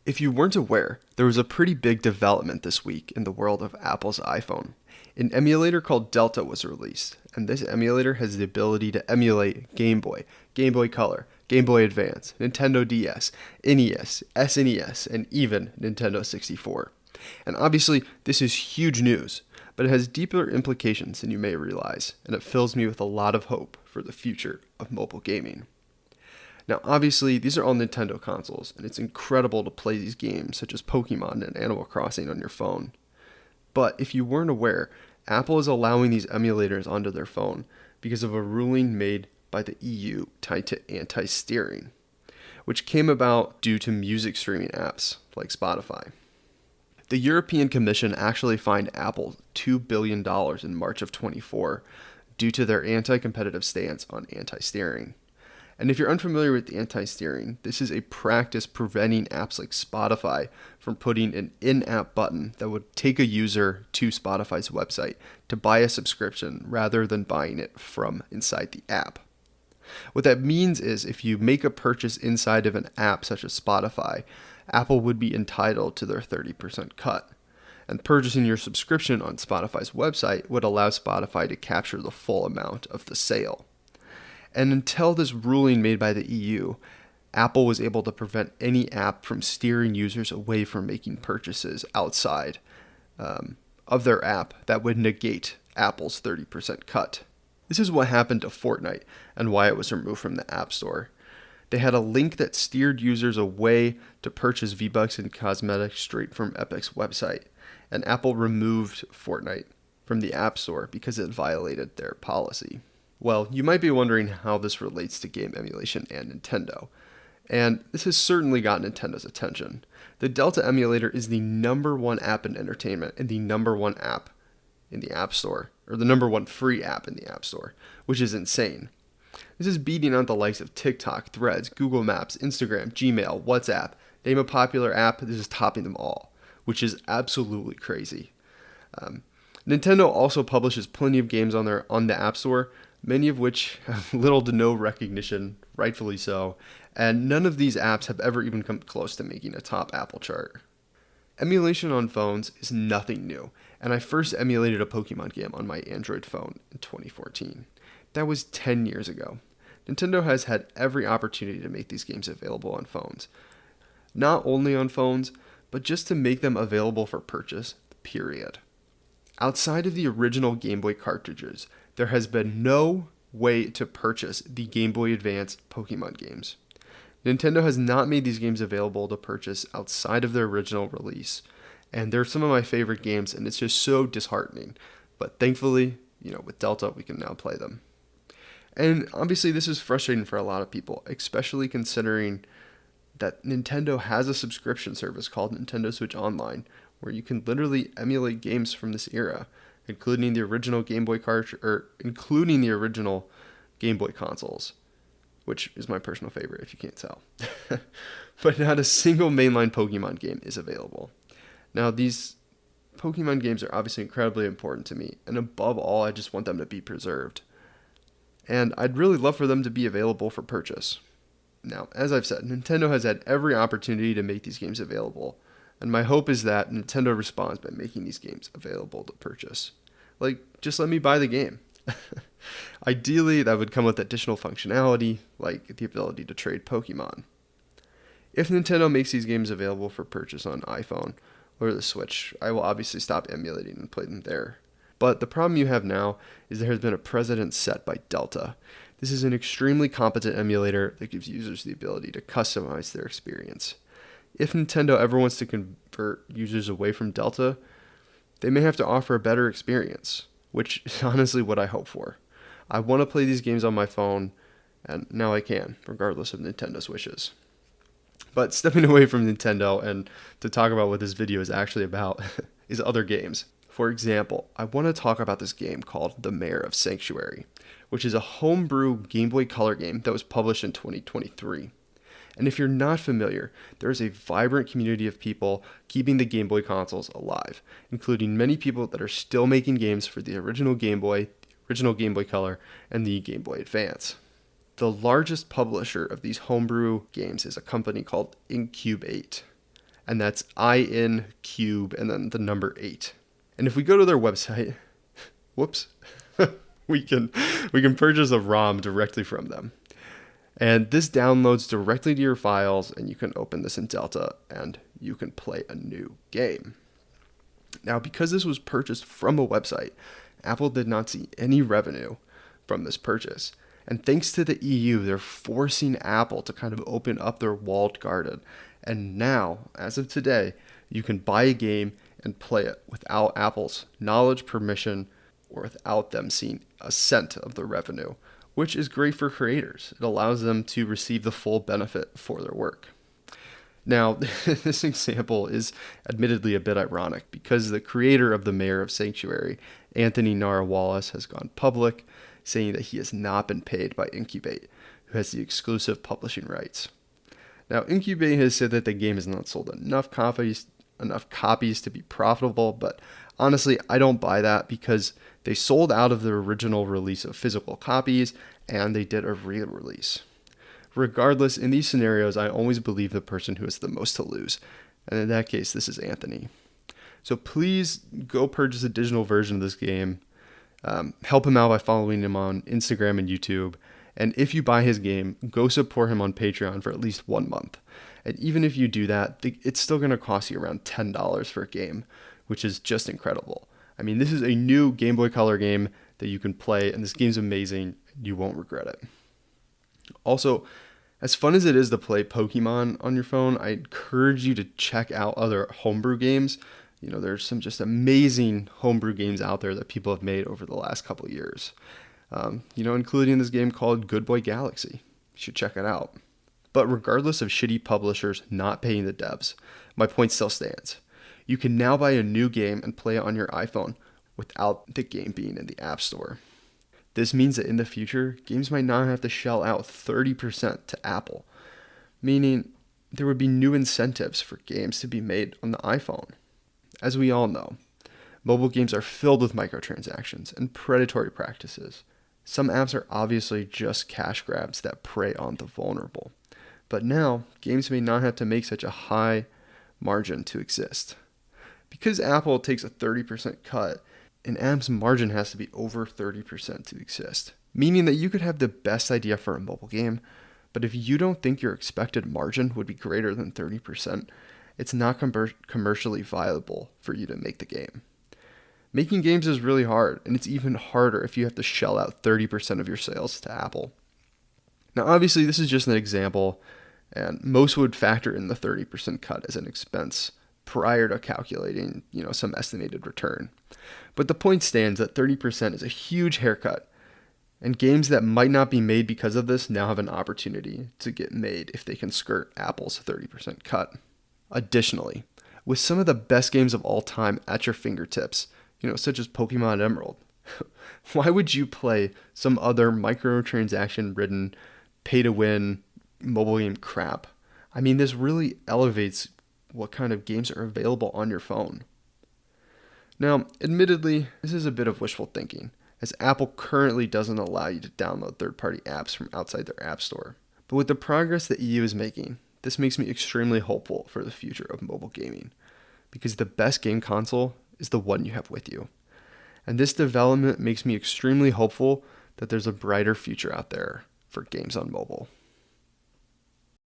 If you weren't aware, there was a pretty big development this week in the world of Apple's iPhone. An emulator called Delta was released, and this emulator has the ability to emulate Game Boy, Game Boy Color, Game Boy Advance, Nintendo DS, NES, SNES, and even Nintendo 64. And obviously, this is huge news, but it has deeper implications than you may realize, and it fills me with a lot of hope for the future of mobile gaming. Now, obviously, these are all Nintendo consoles, and it's incredible to play these games such as Pokemon and Animal Crossing on your phone. But if you weren't aware, Apple is allowing these emulators onto their phone because of a ruling made by the EU tied to anti-steering, which came about due to music streaming apps like Spotify. The European Commission actually fined Apple $2 billion in March of 24 due to their anti-competitive stance on anti-steering. And if you're unfamiliar with anti-steering, this is a practice preventing apps like Spotify from putting an in-app button that would take a user to Spotify's website to buy a subscription rather than buying it from inside the app. What that means is if you make a purchase inside of an app such as Spotify, Apple would be entitled to their 30% cut. And purchasing your subscription on Spotify's website would allow Spotify to capture the full amount of the sale. And until this ruling made by the EU, Apple was able to prevent any app from steering users away from making purchases outside of their app that would negate Apple's 30% cut. This is what happened to Fortnite and why it was removed from the App Store. They had a link that steered users away to purchase V-Bucks and cosmetics straight from Epic's website, and Apple removed Fortnite from the App Store because it violated their policy. Well, you might be wondering how this relates to game emulation and Nintendo, and this has certainly got Nintendo's attention. The Delta emulator is the number one app in entertainment and the number one app in the App Store, or the number one free app in the App Store, which is insane. This is beating out the likes of TikTok, Threads, Google Maps, Instagram, Gmail, WhatsApp. Name a popular app, this is topping them all, which is absolutely crazy. Nintendo also publishes plenty of games on the App Store, many of which have little to no recognition, rightfully so, and none of these apps have ever even come close to making a top Apple chart. Emulation on phones is nothing new, and I first emulated a Pokemon game on my Android phone in 2014. That was 10 years ago. Nintendo has had every opportunity to make these games available on phones. Not only on phones, but just to make them available for purchase, period. Outside of the original Game Boy cartridges, there has been no way to purchase the Game Boy Advance Pokemon games. Nintendo has not made these games available to purchase outside of their original release, and they're some of my favorite games, and it's just so disheartening. But thankfully, with Delta, we can now play them. And obviously, this is frustrating for a lot of people, especially considering that Nintendo has a subscription service called Nintendo Switch Online, where you can literally emulate games from this era, including the original Game Boy including the original Game Boy consoles, which is my personal favorite if you can't tell. But not a single mainline Pokemon game is available. Now, these Pokemon games are obviously incredibly important to me, and above all, I just want them to be preserved. And I'd really love for them to be available for purchase. Now, as I've said, Nintendo has had every opportunity to make these games available, and my hope is that Nintendo responds by making these games available to purchase. Just let me buy the game. Ideally, that would come with additional functionality, like the ability to trade Pokemon. If Nintendo makes these games available for purchase on iPhone or the Switch, I will obviously stop emulating and play them there. But the problem you have now is there has been a precedent set by Delta. This is an extremely competent emulator that gives users the ability to customize their experience. If Nintendo ever wants to convert users away from Delta, they may have to offer a better experience, which is honestly what I hope for. I want to play these games on my phone, and now I can, regardless of Nintendo's wishes. But stepping away from Nintendo and to talk about what this video is actually about is other games. For example, I want to talk about this game called The Mayor of Sanctuary, which is a homebrew Game Boy Color game that was published in 2023. And if you're not familiar, there is a vibrant community of people keeping the Game Boy consoles alive, including many people that are still making games for the original Game Boy, the original Game Boy Color, and the Game Boy Advance. The largest publisher of these homebrew games is a company called Incubate. and that's IN cube and then the number 8. And if we go to their website, whoops, we can purchase a ROM directly from them. And this downloads directly to your files, and you can open this in Delta and you can play a new game. Now, because this was purchased from a website, Apple did not see any revenue from this purchase. And thanks to the EU, they're forcing Apple to kind of open up their walled garden. And now, as of today, you can buy a game and play it without Apple's knowledge, permission, or without them seeing a cent of the revenue, which is great for creators. It allows them to receive the full benefit for their work. Now, this example is admittedly a bit ironic because the creator of the Mayor of Sanctuary, Anthony Walace, has gone public, saying that he has not been paid by Incubate, who has the exclusive publishing rights. Now, Incubate has said that the game has not sold enough copies to be profitable, but honestly, I don't buy that because they sold out of the original release of physical copies and they did a re-release. Regardless, in these scenarios, I always believe the person who has the most to lose, and in that case, this is Anthony. So please go purchase a digital version of this game. Help him out by following him on Instagram and YouTube. And if you buy his game, go support him on Patreon for at least 1 month. And even if you do that, it's still going to cost you around $10 for a game, which is just incredible. I mean, this is a new Game Boy Color game that you can play, and this game's amazing. You won't regret it. Also, as fun as it is to play Pokemon on your phone, I encourage you to check out other homebrew games. You know, there's some just amazing homebrew games out there that people have made over the last couple of years. Including this game called Good Boy Galaxy. You should check it out. But regardless of shitty publishers not paying the devs, my point still stands. You can now buy a new game and play it on your iPhone without the game being in the App Store. This means that in the future, games might not have to shell out 30% to Apple, meaning there would be new incentives for games to be made on the iPhone. As we all know, mobile games are filled with microtransactions and predatory practices. Some apps are obviously just cash grabs that prey on the vulnerable. But now, games may not have to make such a high margin to exist. Because Apple takes a 30% cut, an app's margin has to be over 30% to exist. Meaning that you could have the best idea for a mobile game, but if you don't think your expected margin would be greater than 30%, it's not commercially viable for you to make the game. Making games is really hard, and it's even harder if you have to shell out 30% of your sales to Apple. Now, obviously, this is just an example, and most would factor in the 30% cut as an expense prior to calculating, some estimated return. But the point stands that 30% is a huge haircut, and games that might not be made because of this now have an opportunity to get made if they can skirt Apple's 30% cut. Additionally, with some of the best games of all time at your fingertips, such as Pokemon Emerald, why would you play some other microtransaction-ridden, pay-to-win mobile game crap? I mean, this really elevates what kind of games are available on your phone. Now, admittedly, this is a bit of wishful thinking, as Apple currently doesn't allow you to download third-party apps from outside their app store. But with the progress the EU is making, this makes me extremely hopeful for the future of mobile gaming, because the best game console is the one you have with you. And this development makes me extremely hopeful that there's a brighter future out there for games on mobile.